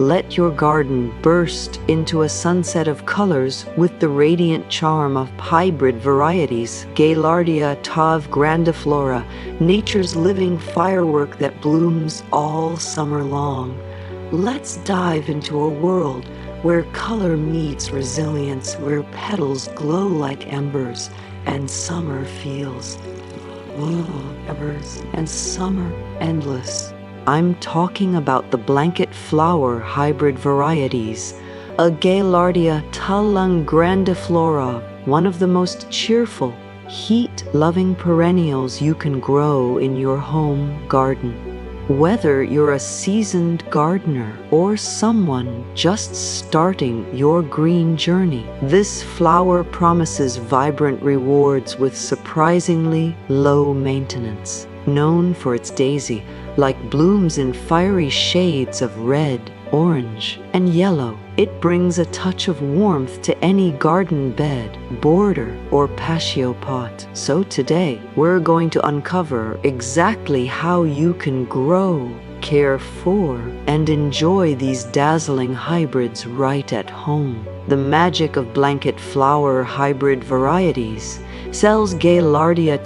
Let your garden burst into a sunset of colors with the radiant charm of hybrid varieties. Gaillardia Grandiflora, nature's living firework that blooms all summer long. Let's dive into a world where color meets resilience, where petals glow like embers, and summer feels and summer endless. I'm talking about the Blanket Flower Hybrid Varieties, a Gaillardia Grandiflora, one of the most cheerful, heat-loving perennials you can grow in your home garden. Whether you're a seasoned gardener or someone just starting your green journey, this flower promises vibrant rewards with surprisingly low maintenance. Known for its daisy-like blooms in fiery shades of red, orange, and yellow, it brings a touch of warmth to any garden bed, border, or patio pot. So today, we're going to uncover exactly how you can grow, care for, and enjoy these dazzling hybrids right at home. The magic of Blanket Flower Hybrid Varieties Cells Gaillardia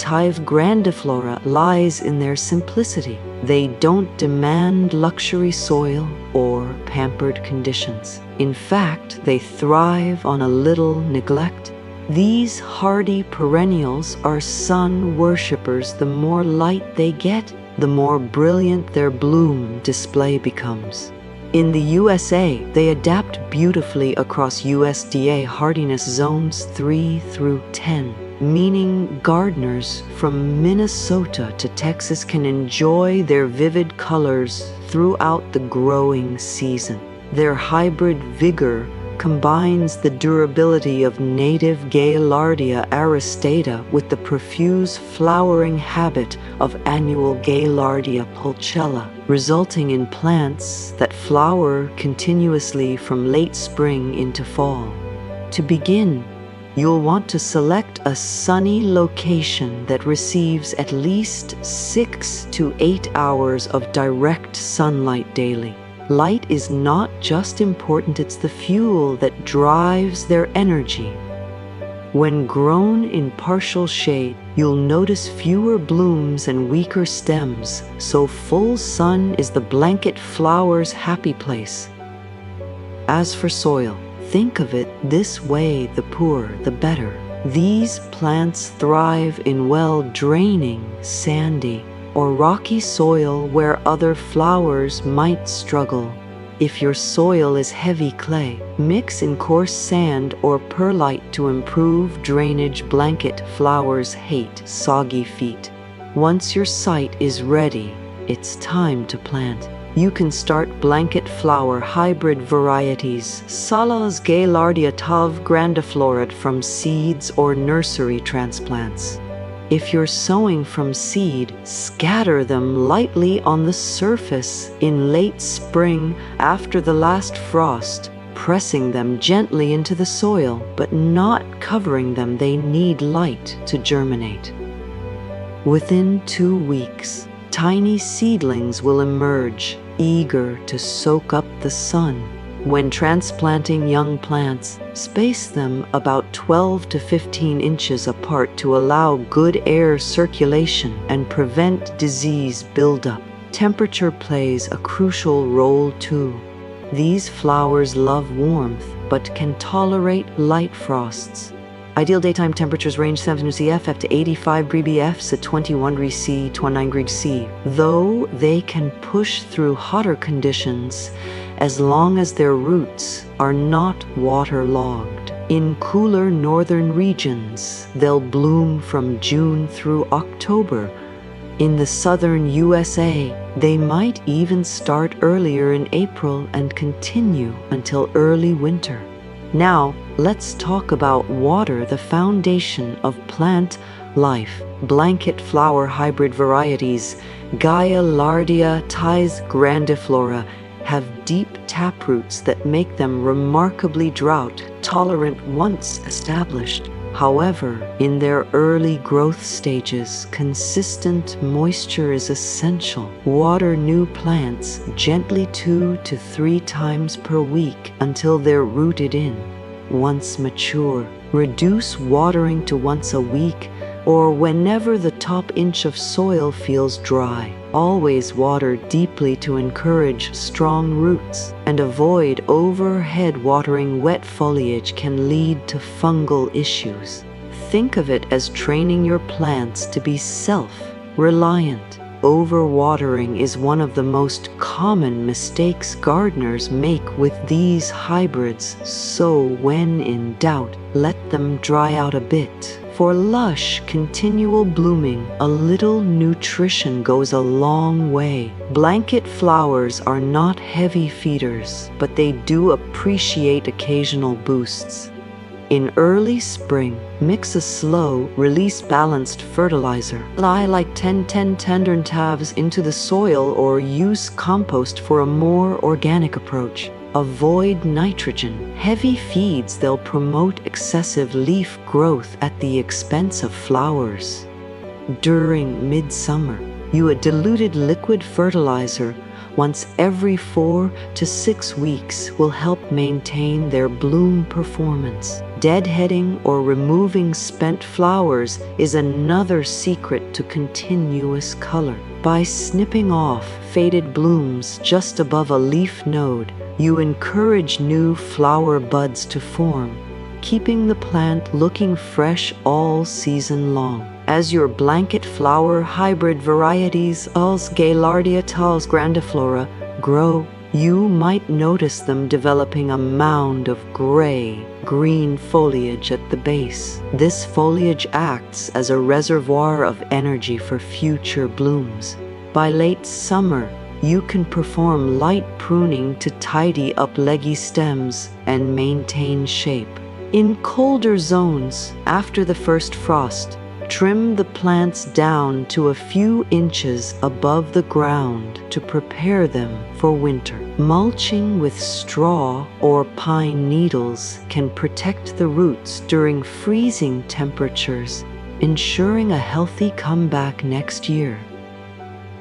Grandiflora lies in their simplicity. They don't demand luxury soil or pampered conditions. In fact, they thrive on a little neglect. These hardy perennials are sun worshippers. The more light they get, the more brilliant their bloom display becomes. In the USA, they adapt beautifully across USDA hardiness zones 3 through 10. Meaning gardeners from Minnesota to Texas can enjoy their vivid colors throughout the growing season. Their hybrid vigor combines the durability of native Gaillardia aristata with the profuse flowering habit of annual Gaillardia pulchella, resulting in plants that flower continuously from late spring into fall. To begin, you'll want to select a sunny location that receives at least 6 to 8 hours of direct sunlight daily. Light is not just important, it's the fuel that drives their energy. When grown in partial shade, you'll notice fewer blooms and weaker stems, so full sun is the Blanket Flower's happy place. As for soil, think of it this way: the poorer, the better. These plants thrive in well-draining, sandy, or rocky soil where other flowers might struggle. If your soil is heavy clay, mix in coarse sand or perlite to improve drainage. Blanket flowers hate soggy feet. Once your site is ready, it's time to plant. You can start Blanket Flower Hybrid Varieties, Salas Gaillardia Grandiflora, from seeds or nursery transplants. If you're sowing from seed, scatter them lightly on the surface in late spring after the last frost, pressing them gently into the soil but not covering them. They need light to germinate. Within 2 weeks, tiny seedlings will emerge, eager to soak up the sun. When transplanting young plants, space them about 12 to 15 inches apart to allow good air circulation and prevent disease buildup. Temperature plays a crucial role too. These flowers love warmth but can tolerate light frosts. Ideal daytime temperatures range 7 CF up to 85 degrees at 21 degrees C, 29 degrees C, though they can push through hotter conditions as long as their roots are not waterlogged. In cooler northern regions, they'll bloom from June through October. In the southern USA, they might even start earlier in April and continue until early winter. Now, let's talk about water, the foundation of plant life. Blanket Flower Hybrid Varieties, Gaillardia Grandiflora, have deep taproots that make them remarkably drought-tolerant once established. However, in their early growth stages, consistent moisture is essential. Water new plants gently 2 to 3 times per week until they're rooted in. Once mature, reduce watering to once a week or whenever the top inch of soil feels dry. Always water deeply to encourage strong roots, and avoid overhead watering. Wet foliage can lead to fungal issues. Think of it as training your plants to be self-reliant. Overwatering is one of the most common mistakes gardeners make with these hybrids, so when in doubt, let them dry out a bit. For lush, continual blooming, a little nutrition goes a long way. Blanket flowers are not heavy feeders, but they do appreciate occasional boosts. In early spring, mix a slow-release balanced fertilizer. Lie like 10-10 tender tabs into the soil or use compost for a more organic approach. Avoid nitrogen-heavy feeds. They'll promote excessive leaf growth at the expense of flowers. During midsummer, use a diluted liquid fertilizer once every 4 to 6 weeks will help maintain their bloom performance. Deadheading or removing spent flowers is another secret to continuous color. By snipping off faded blooms just above a leaf node, you encourage new flower buds to form, keeping the plant looking fresh all season long. As your Blanket Flower Hybrid Varieties, Gaillardia Grandiflora, grow, you might notice them developing a mound of gray-green foliage at the base. This foliage acts as a reservoir of energy for future blooms. By late summer, you can perform light pruning to tidy up leggy stems and maintain shape. In colder zones, after the first frost, trim the plants down to a few inches above the ground to prepare them for winter. Mulching with straw or pine needles can protect the roots during freezing temperatures, ensuring a healthy comeback next year.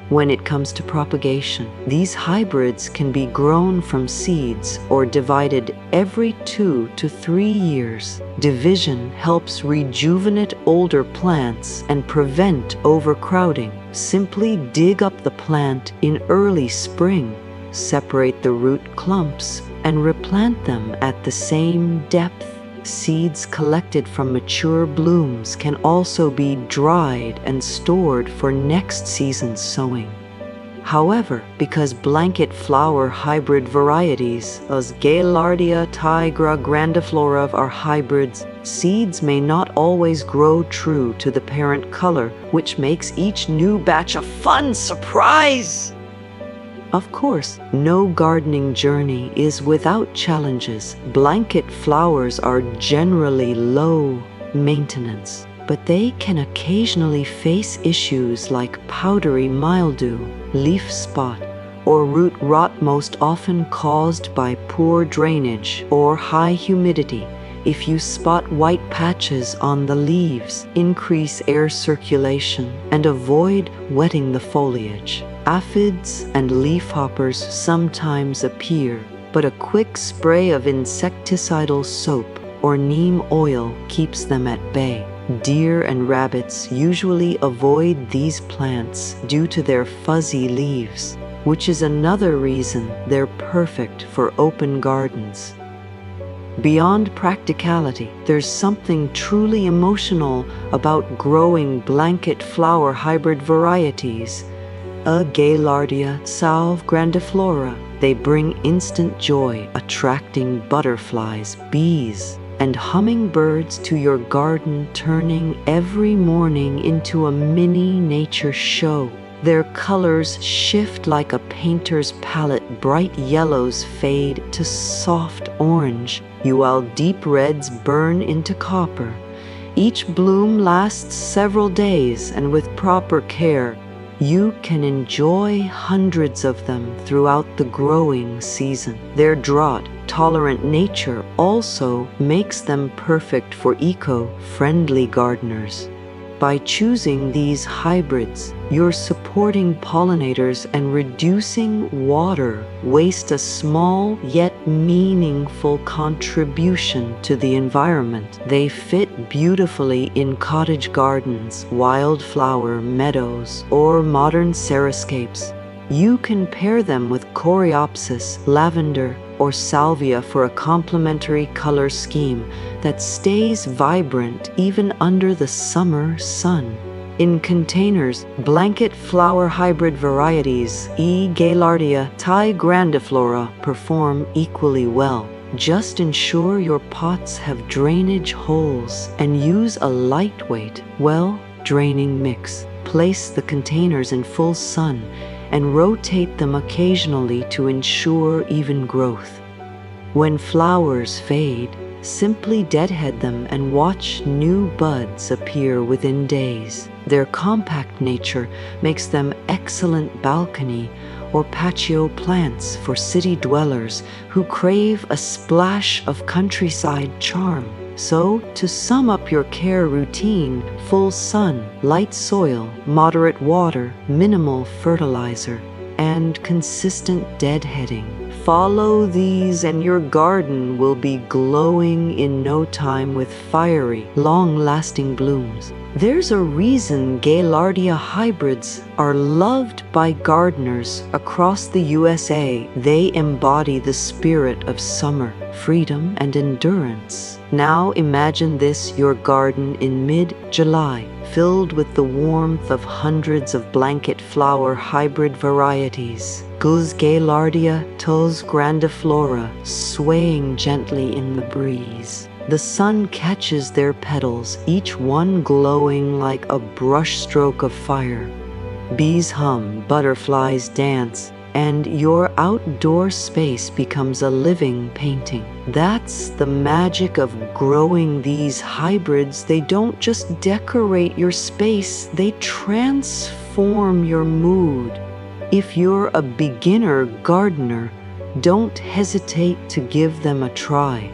When it comes to propagation, these hybrids can be grown from seeds or divided every 2 to 3 years. Division helps rejuvenate older plants and prevent overcrowding. Simply dig up the plant in early spring, separate the root clumps, and replant them at the same depth. Seeds collected from mature blooms can also be dried and stored for next season's sowing. However, because Blanket Flower Hybrid Varieties, as Gaillardia Grandiflora are hybrids, seeds may not always grow true to the parent color, which makes each new batch a fun surprise. Of course, no gardening journey is without challenges. Blanket flowers are generally low maintenance, but they can occasionally face issues like powdery mildew, leaf spot, or root rot, most often caused by poor drainage or high humidity. If you spot white patches on the leaves, increase air circulation and avoid wetting the foliage. Aphids and leafhoppers sometimes appear, but a quick spray of insecticidal soap or neem oil keeps them at bay. Deer and rabbits usually avoid these plants due to their fuzzy leaves, which is another reason they're perfect for open gardens. Beyond practicality, there's something truly emotional about growing Blanket Flower Hybrid Varieties, a Gaillardia Grandiflora. They bring instant joy, attracting butterflies, bees, and hummingbirds to your garden, turning every morning into a mini nature show. Their colors shift like a painter's palette. Bright yellows fade to soft orange, while deep reds burn into copper. Each bloom lasts several days, and with proper care, You can enjoy hundreds of them throughout the growing season. Their drought-tolerant nature also makes them perfect for eco-friendly gardeners. By choosing these hybrids, you're supporting pollinators and reducing water waste, a small yet meaningful contribution to the environment. They fit beautifully in cottage gardens, wildflower meadows, or modern xeriscapes. You can pair them with coreopsis, lavender, or salvia for a complementary color scheme that stays vibrant even under the summer sun. In containers, Blanket Flower Hybrid Varieties Gaillardia Grandiflora perform equally well. Just ensure your pots have drainage holes and use a lightweight, well-draining mix. Place the containers in full sun and rotate them occasionally to ensure even growth. When flowers fade, simply deadhead them and watch new buds appear within days. Their compact nature makes them excellent balcony or patio plants for city dwellers who crave a splash of countryside charm. So, to sum up your care routine: full sun, light soil, moderate water, minimal fertilizer, and consistent deadheading. Follow these and your garden will be glowing in no time with fiery, long-lasting blooms. There's a reason Gaillardia hybrids are loved by gardeners across the USA. They embody the spirit of summer, freedom, and endurance. Now imagine this: your garden in mid-July, filled with the warmth of hundreds of Blanket Flower Hybrid Varieties. Gaillardia Grandiflora swaying gently in the breeze. The sun catches their petals, each one glowing like a brushstroke of fire. Bees hum, butterflies dance, and your outdoor space becomes a living painting. That's the magic of growing these hybrids. They don't just decorate your space, they transform your mood. If you're a beginner gardener, don't hesitate to give them a try.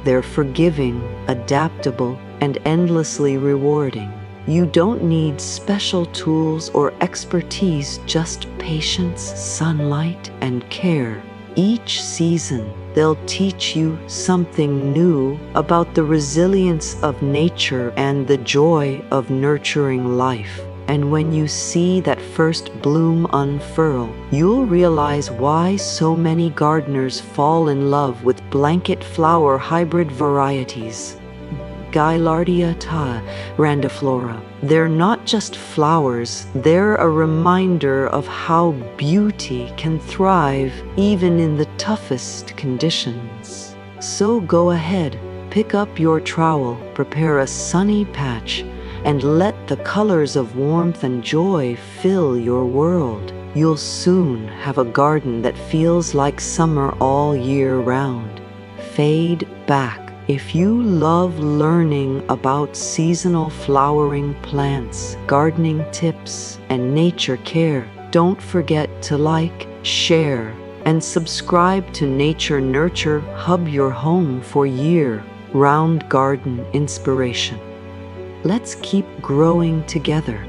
They're forgiving, adaptable, and endlessly rewarding. You don't need special tools or expertise, just patience, sunlight, and care. Each season, they'll teach you something new about the resilience of nature and the joy of nurturing life. And when you see that first bloom unfurl, you'll realize why so many gardeners fall in love with Blanket Flower Hybrid Varieties. Gaillardia Grandiflora. They're not just flowers, they're a reminder of how beauty can thrive even in the toughest conditions. So go ahead, pick up your trowel, prepare a sunny patch, and let the colors of warmth and joy fill your world. You'll soon have a garden that feels like summer all year round. Fade back. If you love learning about seasonal flowering plants, gardening tips, and nature care, don't forget to like, share, and subscribe to Nature Nurture Hub, your home for year-round garden inspiration. Let's keep growing together.